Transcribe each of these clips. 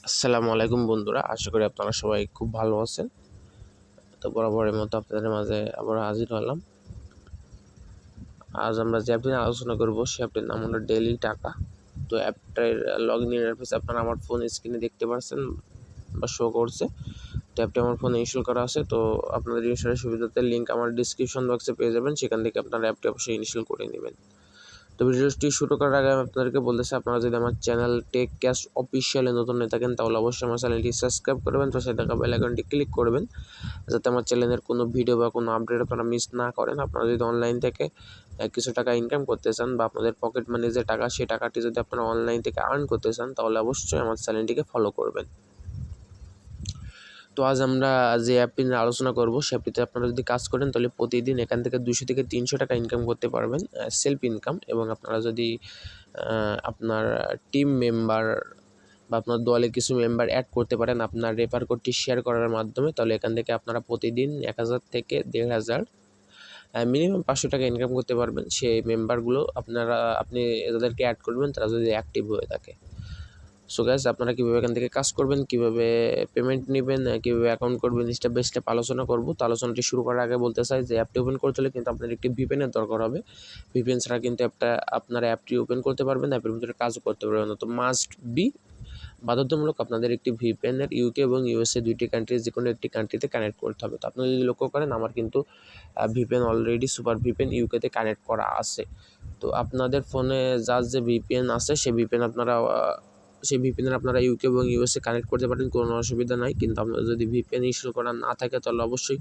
আসসালামু আলাইকুম বন্ধুরা, আশা করি আপনারা সবাই খুব ভালো আছেন। তো বরাবরের মতো আপনাদের মাঝে আবার হাজির হলাম। আজ আমরা যে অ্যাপটি নিয়ে আলোচনা করব সে অ্যাপটির নাম হলো ডেইলি টাকা। তো অ্যাপটার লগ ইন ইন্টারফেস আপনারা আমার ফোন স্ক্রিনে দেখতে পাচ্ছেন বা শো করছে। তো অ্যাপটি আমার ফোনে ইনস্টল করা আছে। তো আপনাদের ইনস্টলের সুবিধাতে লিঙ্ক আমার ডিসক্রিপশন বক্সে পেয়ে যাবেন, সেখান থেকে আপনারা অ্যাপটি অবশ্যই ইনস্টল করে নেবেন। তো ভিডিওটি শুরু করার আগে আমি আপনাদেরকে বলতেছি, আপনারা যদি আমার চ্যানেল টেক ক্যাশ অফিসিয়ালে নতুন হয়ে থাকেন তাহলে অবশ্যই আমার চ্যানেলটি সাবস্ক্রাইব করবেন, তো সেটা বেল আইকনটি ক্লিক করবেন যাতে আমার চ্যানেলের কোনো ভিডিও বা কোনো আপডেট আপনারা মিস না করেন। আপনারা যদি অনলাইন থেকে কিছু টাকা ইনকাম করতে চান বা আপনাদের পকেট মানি যে টাকা সেই টাকাটি যদি আপনারা অনলাইন থেকে আর্ন করতে চান তাহলে অবশ্যই আমার চ্যানেলটিকে ফলো করবেন। তো আজ আমরা যে অ্যাপটি নিয়ে আলোচনা করব সে অ্যাপটিতে আপনারা যদি কাজ করেন তাহলে প্রতিদিন এখান থেকে 200 থেকে 300 টাকা ইনকাম করতে পারবেন, সেলফ ইনকাম। এবং আপনারা যদি আপনার টিম মেম্বার বা আপনার দলে কিছু মেম্বার অ্যাড করতে পারেন আপনার রেফার কোডটি শেয়ার করার মাধ্যমে, তাহলে এখান থেকে আপনারা প্রতিদিন 1000 থেকে 1500 মিনিমাম 500 টাকা ইনকাম করতে পারবেন। সেই মেম্বারগুলো আপনি যাদেরকে অ্যাড করবেন তারা যদি অ্যাক্টিভ হয়ে থাকে। সো গাইস, আপনারা কীভাবে এখান থেকে কাজ করবেন, কীভাবে পেমেন্ট নেবেন, কীভাবে অ্যাকাউন্ট করবেন, স্টেপ বাই স্টেপ আলোচনা করব। তো আলোচনাটি শুরু করার আগে বলতে চাই যে অ্যাপটি ওপেন করতে হলে কিন্তু আপনার একটি ভিপিএনের দরকার হবে। ভিপিএন ছাড়া কিন্তু আপনারা অ্যাপটি ওপেন করতে পারবেন, অ্যাপের ভিতরে কাজও করতে পারবেন না। তো মাস্ট বি বাধ্যতামূলক আপনাদের একটি ভিপিএনের ইউকে এবং ইউএসএ দুইটি কান্ট্রির যে কোনো একটি কান্ট্রিতে কানেক্ট করতে হবে। তো আপনারা যদি লক্ষ্য করেন আমার কিন্তু ভিপিএন অলরেডি সুপার ভিপিএন ইউকেতে কানেক্ট করা আছে। তো আপনাদের ফোনে যার যে ভিপিএন আছে সেই ভিপিএনের আপনারা ইউকে এবং ইউএসএ কানেক্ট করতে পারেন, কোনো অসুবিধা নাই। কিন্তু আপনার যদি ভিপিএন ইনস্টল করা না থাকে তাহলে অবশ্যই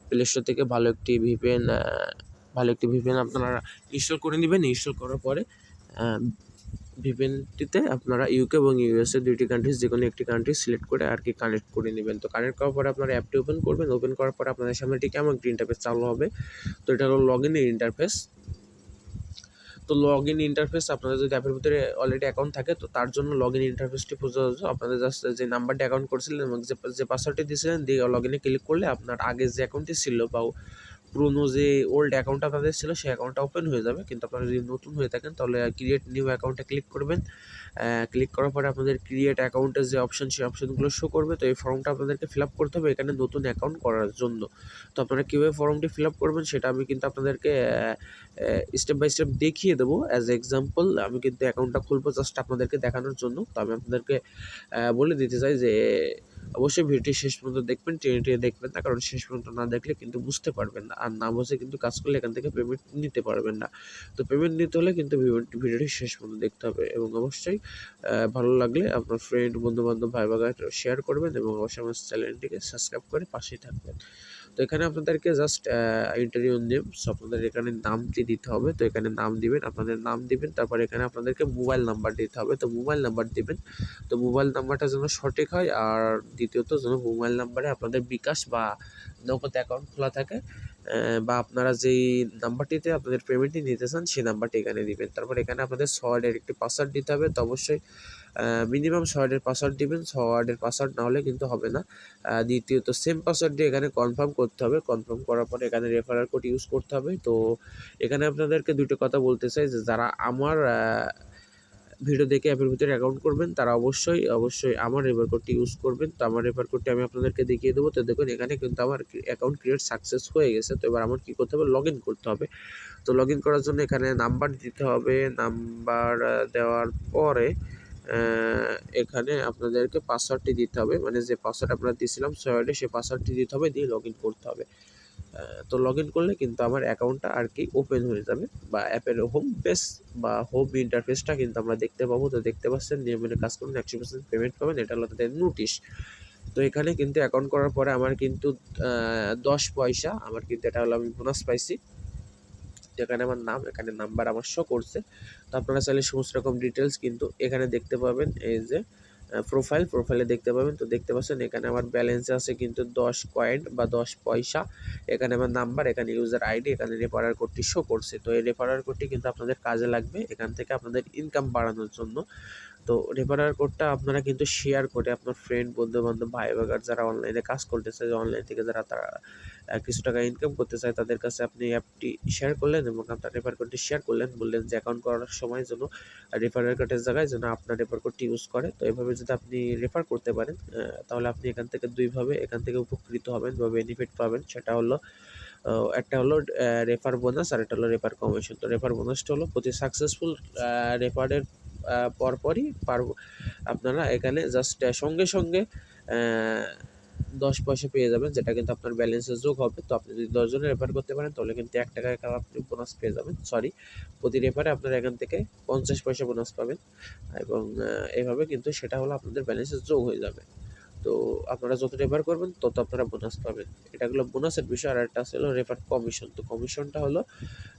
প্লে স্টোর থেকে ভালো একটি ভিপিএন আপনারা ইনস্টল করে নেবেন। ইনস্টল করার পরে ভিপিএনটিতে আপনারা ইউকে এবং ইউএসএ দুইটি কান্ট্রিজ যে কোনো একটি কান্ট্রি সিলেক্ট করে আর কি কানেক্ট করে নেবেন। তো কানেক্ট করার পরে আপনারা অ্যাপটি ওপেন করবেন। ওপেন করার পরে আপনাদের সামনে ঠিক এমন একটি ইন্টারফেস চালু হবে। তো এটা হলো লগ ইনের ইন্টারফেস। তো লগ ইন ইন্টারফেস আপনাদের যদি অ্যাপের ভিতরে অলরেডি অ্যাকাউন্ট থাকে তো তার জন্য লগ ইন ইন্টারফেসটি প্রযোজ্য। আপনাদের জাস্ট যে নাম্বারটি অ্যাকাউন্ট করছিলেন এবং যে পাসওয়ার্ডটি দিয়েছিলেন দিয়ে লগ ইনে ক্লিক করলে আপনার আগে যে অ্যাকাউন্টটি ছিল বা পুরোনো যে ওল্ড অ্যাকাউন্টটা আপনাদের ছিল সেই অ্যাকাউন্টটা ওপেন হয়ে যাবে। কিন্তু আপনারা যদি নতুন হয়ে থাকেন তাহলে ক্রিয়েট নিউ অ্যাকাউন্টে ক্লিক করবেন। ক্লিক করার পরে আপনাদের ক্রিয়েট অ্যাকাউন্টের যে অপশন সেই অপশনগুলো শো করবে। তো এই ফর্মটা আপনাদেরকে ফিল আপ করতে হবে এখানে নতুন অ্যাকাউন্ট করার জন্য। তো আপনারা কীভাবে ফর্মটি ফিল আপ করবেন সেটা আমি কিন্তু আপনাদেরকে স্টেপ বাই স্টেপ দেখিয়ে দেবো। অ্যাজ এক্সাম্পল আমি কিন্তু অ্যাকাউন্টটা খুলবো জাস্ট আপনাদেরকে দেখানোর জন্য। তো আমি আপনাদেরকে বলে দিতে চাই যে অবশ্যই ভিডিওটি শেষ পর্যন্ত দেখবেন, টেনে দেখবেন না, কারণ শেষ পর্যন্ত না দেখলে কিন্তু বুঝতে পারবেন না, আর না বুঝে কিন্তু কাজ করলে এখান থেকে পেমেন্ট নিতে পারবেন না। তো পেমেন্ট নিতে হলে কিন্তু ভিডিওটি শেষ পর্যন্ত দেখতে হবে এবং অবশ্যই ভালো লাগলে আপনার ফ্রেন্ড, বন্ধুবান্ধব, ভাই বাগান শেয়ার করবেন এবং অবশ্যই আমার চ্যানেলটিকে সাবস্ক্রাইব করে পাশেই থাকবেন। তো এখানে আপনাদেরকে জাস্ট ইন্টারভিউ নেম, আপনাদের এখানে নামটি দিতে হবে। তো এখানে নাম দিবেন, আপনাদের নাম দিবেন, তারপর এখানে আপনাদেরকে মোবাইল নাম্বার দিতে হবে। তো মোবাইল নাম্বার দিবেন। তো মোবাইল নাম্বারটা যেন সঠিক হয়, আর দ্বিতীয়ত যেন মোবাইল নাম্বারে আপনাদের বিকাশ বা নগদ অ্যাকাউন্ট খোলা থাকে, বা আপনারা যেই নাম্বারটিতে আপনাদের পেমেন্টটি নিতে চান সেই নাম্বারটি এখানে দিবেন। তারপর এখানে আপনাদের 6 ওয়ার্ডের একটি পাসওয়ার্ড দিতে হবে। তো অবশ্যই মিনিমাম 6 ওয়ার্ডের পাসওয়ার্ড দিবেন। 6 ওয়ার্ডের পাসওয়ার্ড না হলে কিন্তু হবে না। দ্বিতীয়ত সেম পাসওয়ার্ড দিয়ে এখানে কনফার্ম করতে হবে। কনফার্ম করার পরে এখানে রেফারাল কোড ইউজ করতে হবে। তো এখানে আপনাদেরকে দুটো কথা বলতে চাই যে যারা আমার ভিডিও দেখে অ্যাপের ভিতরে অ্যাকাউন্ট করবেন তারা অবশ্যই আমার রেফার কোডটি ইউজ করবেন। তো আমার রেফার কোডটি আমি আপনাদেরকে দেখিয়ে দেবো। তো দেখুন এখানে কিন্তু আমার অ্যাকাউন্ট ক্রিয়েট সাকসেস হয়ে গেছে। তো এবার আমার কী করতে হবে, লগ ইন করতে হবে। তো লগ ইন করার জন্য এখানে নাম্বার দিতে হবে। নাম্বার দেওয়ার পরে এখানে আপনাদেরকে পাসওয়ার্ডটি দিতে হবে, মানে যে পাসওয়ার্ড আপনারা দিয়েছিলাম সয়ার্ডে সেই পাসওয়ার্ডটি দিতে হবে, দিয়ে লগ ইন করতে হবে। তো লগ ইন করলে কিন্তু আমার অ্যাকাউন্টটা আর কি ওপেন হয়ে যাবে বা অ্যাপের হোম পেজ বা হোম ইন্টারফেসটা কিন্তু আমরা দেখতে পাবো। তো দেখতে পাচ্ছেন নিয়মিত কাজ করুন, 100% পেমেন্ট পাবেন, এটা হলো তাদের নোটিশ। তো এখানে কিন্তু অ্যাকাউন্ট করার পরে আমার কিন্তু 10 পয়সা আমার কিন্তু এটা হলো আমি বোনাস পাইছি। এখানে আমার নাম, এখানে নাম্বার আমার শো করছে। তো আপনারা চাইলে সমস্ত রকম ডিটেলস কিন্তু এখানে দেখতে পাবেন। এই যে প্রোফাইলে দেখতে পাবেন। তো দেখতে পাচ্ছেন এখানে আমার ব্যালেন্স আছে কিন্তু 10 কয়েন বা 10 পয়সা। এখানে আমার নাম্বার, এখানে ইউজার আইডি, এখানে রেফারাল কোডটি শো করছে। তো এই রেফারাল কোডটি কিন্তু আপনাদের কাজে লাগবে এখান থেকে আপনাদের ইনকাম বাড়ানোর জন্য। তো রেফারাল কোডটা আপনারা কিন্তু শেয়ার করে আপনার ফ্রেন্ড, বন্ধু-বান্ধব, ভাই বাগার যারা অনলাইনে কাজ করতেছে, অনলাইন থেকে যারা তারা কিছু টাকা ইনকাম করতে চায় তাদের কাছে আপনি অ্যাপটি শেয়ার করলেন এবং আপনার রেফার কোডটি শেয়ার করলেন, বললেন যে অ্যাকাউন্ট করার সময় যেন রেফারেল কোডের জায়গায় যেন আপনার রেফার কোডটি ইউজ করে। তো এভাবে যদি আপনি রেফার করতে পারেন তাহলে আপনি এখান থেকে দুইভাবে এখান থেকে উপকৃত হবেন বা বেনিফিট পাবেন। সেটা হলো একটা হলো রেফার বোনাস আর একটা হলো রেফার কমিশন। তো রেফার বোনাসটা হলো প্রতি সাকসেসফুল রেফারের পরপরই আপনারা এখানে জাস্ট সঙ্গে সঙ্গে 10 পয়সা পেয়ে যাবেন, যেটা কিন্তু আপনার ব্যালেন্সে যোগ হবে। তো আপনি যদি 10 জনের রেফার করতে পারেন তাহলে কিন্তু 1 টাকা আপনি বোনাস পেয়ে যাবেন। প্রতি রেফারে আপনারা এখান থেকে 50 পয়সা বোনাস পাবেন এবং এভাবে কিন্তু সেটা হলো আপনাদের ব্যালেন্সে যোগ হয়ে যাবে। তো আপনারা যত রেফার করবেন তত আপনারা বোনাস পাবেন। এটা হলো বোনাসের বিষয়। আর একটা আছে হলো রেফার কমিশন। তো কমিশনটা হলো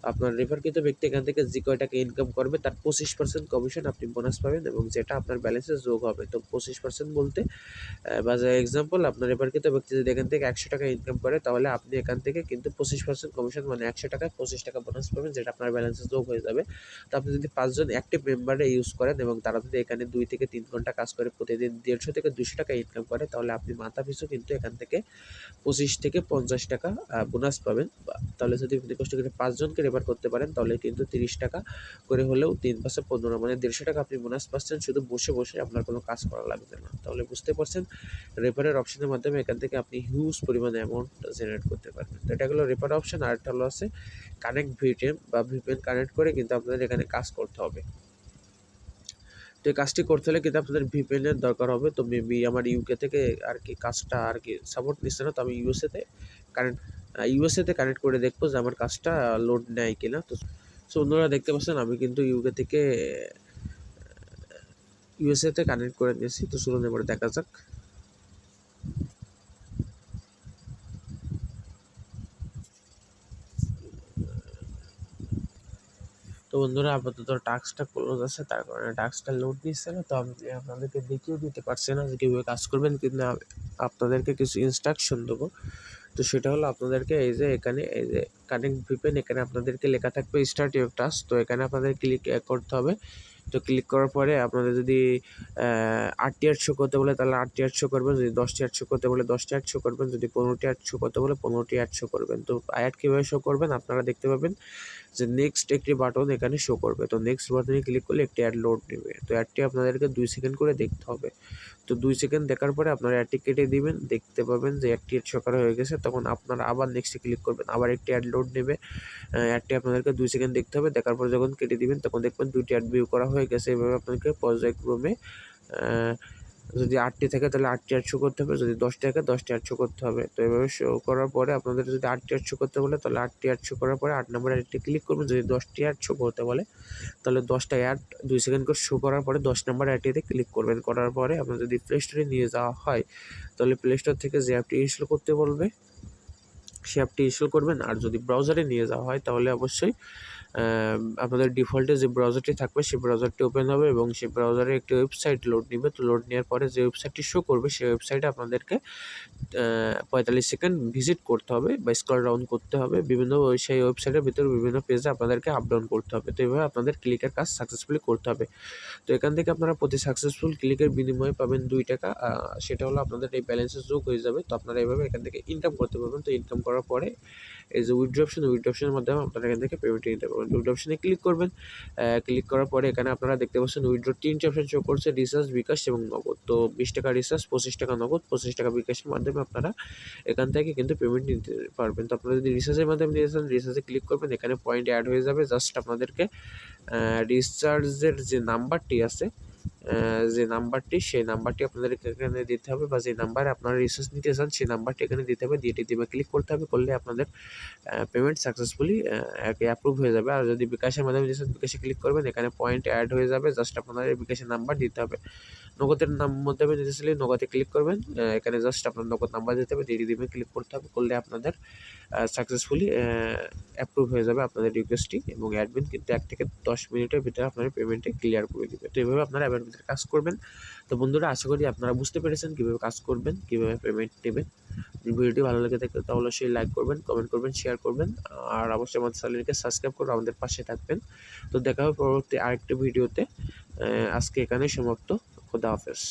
আপনার রেফারকৃত ব্যক্তি এখান থেকে যে কয় টাকা ইনকাম করবে তার 25% কমিশন আপনি বোনাস পাবেন এবং যেটা আপনার ব্যালেন্সে যোগ হবে। তো 25% বলতে বাজ এক্সাম্পল আপনার রেফারকৃত ব্যক্তি যদি এখান থেকে 100 টাকা ইনকাম করে তাহলে আপনি এখান থেকে কিন্তু 25% কমিশন মানে 100 টাকায় 25 টাকা বোনাস পাবেন, যেটা আপনার ব্যালেন্সে যোগ হয়ে যাবে। তো আপনি যদি 5 জন অ্যাক্টিভ মেম্বারে ইউজ করেন এবং তারা যদি এখানে 2 থেকে 3 ঘন্টা কাজ করে প্রতিদিন 150 থেকে 200 টাকা ইনকাম করে তাহলে আপনি মাথা পিছু কিন্তু এখান থেকে 25 থেকে 50 টাকা বোনাস পাবেন। তাহলে যদি আপনি কষ্ট করে 5 জনকে রেফার করতে পারেন তাহলে কিন্তু 30 টাকা করে হলেও 3 পাশে 15 মানে 150 টাকা আপনি বোনাস পাচ্ছেন শুধু বসে বসে, আপনার কোনো কাজ করা লাগবে না। তাহলে বুঝতে পারছেন রেফারের অপশনের মাধ্যমে এখান থেকে আপনি হিউজ পরিমাণে অ্যামাউন্ট জেনারেট করতে পারবেন। তো এটা হলো রেফার অপশন। আর একটা হলো আছে কানেক্ট ভিপিএন বা ভিপিএন কানেক্ট করে কিন্তু আপনাদের এখানে কাজ করতে হবে। তো এই কাজটি করতে হলে কিন্তু আপনাদের ভিপিএনের দরকার হবে। তো মেবি আমার ইউকে থেকে আর কি কাজটা আর কি সাপোর্ট নিচ্ছে না, তো আমি ইউএসএতে কানেক্ট করে দেখবো যে আমার কাজটা লোড নেয় কিনা। তো অন্যরা দেখতে পাচ্ছেন আমি কিন্তু ইউকে থেকে ইউএসএতে কানেক্ট করে নিয়েছি। তো চলুন এবার দেখা যাক। তো বন্ধুরা আপাতত টাস্কটা ক্লোজ আছে, তার কারণে টাস্কটা লোড নিচ্ছে না। তো আমি আপনাদেরকে দেখিয়ে দিতে পারছি না যে কীভাবে কাজ করবেন, কিন্তু আপনাদেরকে কিছু ইনস্ট্রাকশন দেবো। তো সেটা হলো আপনাদেরকে এই যে এখানে এই যে কানেক্ট ভিপিএন, এখানে আপনাদেরকে লেখা থাকবে স্টার্ট ইউর টাস্ক। তো এখানে আপনাদের ক্লিক করতে হবে। তো ক্লিক করার পরে আপনাদের যদি 8টি অ্যাড শো করতে বলে তাহলে 8টি অ্যাড শো করবেন, যদি 10টি অ্যাড শো করতে বলে 10টি অ্যাড শো করবেন, যদি 15টি অ্যাড শো করতে বলে 15টি অ্যাড শো করবেন। তো অ্যাড কীভাবে শো করবেন আপনারা দেখতে পাবেন যে নেক্সট একটি বাটন এখানে শো করবে। তো নেক্সট বাটনে ক্লিক করলে একটি অ্যাড লোড নেবে। তো অ্যাডটি আপনাদেরকে 2 সেকেন্ড করে দেখতে হবে। তো 2 সেকেন্ড দেখার পরে আপনারা অ্যাডটি কেটে দিবেন, দেখতে পাবেন যে অ্যাডটি শো করা হয়ে গেছে। তখন আপনারা আবার নেক্সটে ক্লিক করবেন, আবার একটি অ্যাড লোড নেবে। অ্যাডটি আপনাদেরকে 2 সেকেন্ড দেখতে হবে, দেখার পর যখন কেটে দিবেন তখন দেখবেন 2টি অ্যাড ভিউ করা হয়ে গেছে। এভাবে আপনাকে পর্যায়ক্রমে যদি 8টি থাকে তাহলে 8টি অ্যাড শো করতে হবে, যদি 10টি থাকে 10টি অ্যাড শো করতে হবে। তো এভাবে শো করার পরে আপনাদের যদি 8টি অ্যাড শো করতে বলে তাহলে 8টি অ্যাড শো করার পরে 8 নম্বর অ্যাডটি ক্লিক করবেন, যদি 10টি অ্যাড শো করতে বলে তাহলে 10টা অ্যাড 2 সেকেন্ড করে শো করার পরে 10 নম্বর অ্যাডটিতে ক্লিক করবেন। করার পরে আপনার যদি প্লে স্টোরে নিয়ে যাওয়া হয় তাহলে প্লে স্টোর থেকে যে অ্যাপটি ইনস্টল করতে বলবে সে অ্যাপটি ইনস্টল করবেন। আর যদি ব্রাউজারে নিয়ে যাওয়া হয় তাহলে অবশ্যই আপনাদের ডিফল্টে যে ব্রাউজারটি থাকবে সেই ব্রাউজারটি ওপেন হবে এবং সেই ব্রাউজারে একটি ওয়েবসাইট লোড নেবে। তো লোড নেওয়ার পরে যে ওয়েবসাইটটি শো করবে সেই ওয়েবসাইটে আপনাদেরকে 45 সেকেন্ড ভিজিট করতে হবে বা স্ক্রল ডাউন করতে হবে। সেই ওয়েবসাইটের ভিতরে বিভিন্ন পেজে আপনাদেরকে আপ ডাউন করতে হবে। তো এইভাবে আপনাদের ক্লিকের কাজ সাকসেসফুলি করতে হবে। তো এখান থেকে আপনারা প্রতি সাকসেসফুল ক্লিকের বিনিময়ে পাবেন 2 টাকা। সেটা হলো আপনাদের এই ব্যালেন্সে যোগ হয়ে যাবে। তো আপনারা এইভাবে এখান থেকে ইনকাম করতে পারবেন। তো ইনকাম করার পরে এই যে উইথড্র অপশনের মাধ্যমে আপনারা এখান থেকে পেমেন্ট নিতে পারবেন। উইথড্র অপশনে ক্লিক করবেন। ক্লিক করার পরে এখানে আপনারা দেখতে পাচ্ছেন উইথড্র 3টি অপশন শো করছে, রিচার্জ, বিকাশ এবং নগদ। তো 20 টাকা রিচার্জ, 25 টাকা নগদ, 25 টাকা বিকাশের মাধ্যমে আপনারা এখান থেকে কিন্তু পেমেন্ট নিতে পারবেন। তো আপনারা যদি রিচার্জের মাধ্যমে নিয়েছেন রিচার্জে ক্লিক করবেন, এখানে পয়েন্ট অ্যাড হয়ে যাবে। জাস্ট আপনাদেরকে রিচার্জের যে নাম্বারটি আছে সেই নাম্বারটি আপনাদেরকে এখানে দিতে হবে, বা যে নাম্বারে আপনারা রিচার্জ নিতে চান সেই নাম্বারটি এখানে দিতে হবে। দিয়ে ক্লিক করতে হবে, করলে আপনাদের পেমেন্ট সাকসেসফুলি অ্যাপ্রুভ হয়ে যাবে। আর যদি বিকাশের মাধ্যমে দিয়েছেন বিকাশে ক্লিক করবেন, এখানে পয়েন্ট অ্যাড হয়ে যাবে। জাস্ট আপনাদের বিকাশের নাম্বার দিতে হবে। নগদের মাধ্যমে দিতে চাইলে নগদে ক্লিক করবেন, এখানে জাস্ট আপনার নগদ নাম্বার দিতে হবে, দিয়ে ক্লিক করতে হবে। করলে আপনাদের সাকসেসফুলি অ্যাপ্রুভ হয়ে যাবে আপনাদের রিকোয়েস্টটি এবং অ্যাডমিন কিন্তু 1 থেকে 10 মিনিটের ভিতরে আপনার পেমেন্টে ক্লিয়ার করে দেবে। তো এইভাবে আপনারা ভিতরে কাজ করবেন। তো বন্ধুরা আশা করি আপনারা বুঝতে পেরেছেন কীভাবে কাজ করবেন, কীভাবে পেমেন্ট নেবেন। ভিডিওটি ভালো লেগে থাকে তাহলে অবশ্যই লাইক করবেন, কমেন্ট করবেন, শেয়ার করবেন আর অবশ্যই আমাদের চ্যানেলকে সাবস্ক্রাইব করে আমাদের পাশে থাকবেন। তো দেখা হবে পরবর্তী আরেকটি ভিডিওতে। আজকে এখানেই সমাপ্ত। খোদা হাফেজ।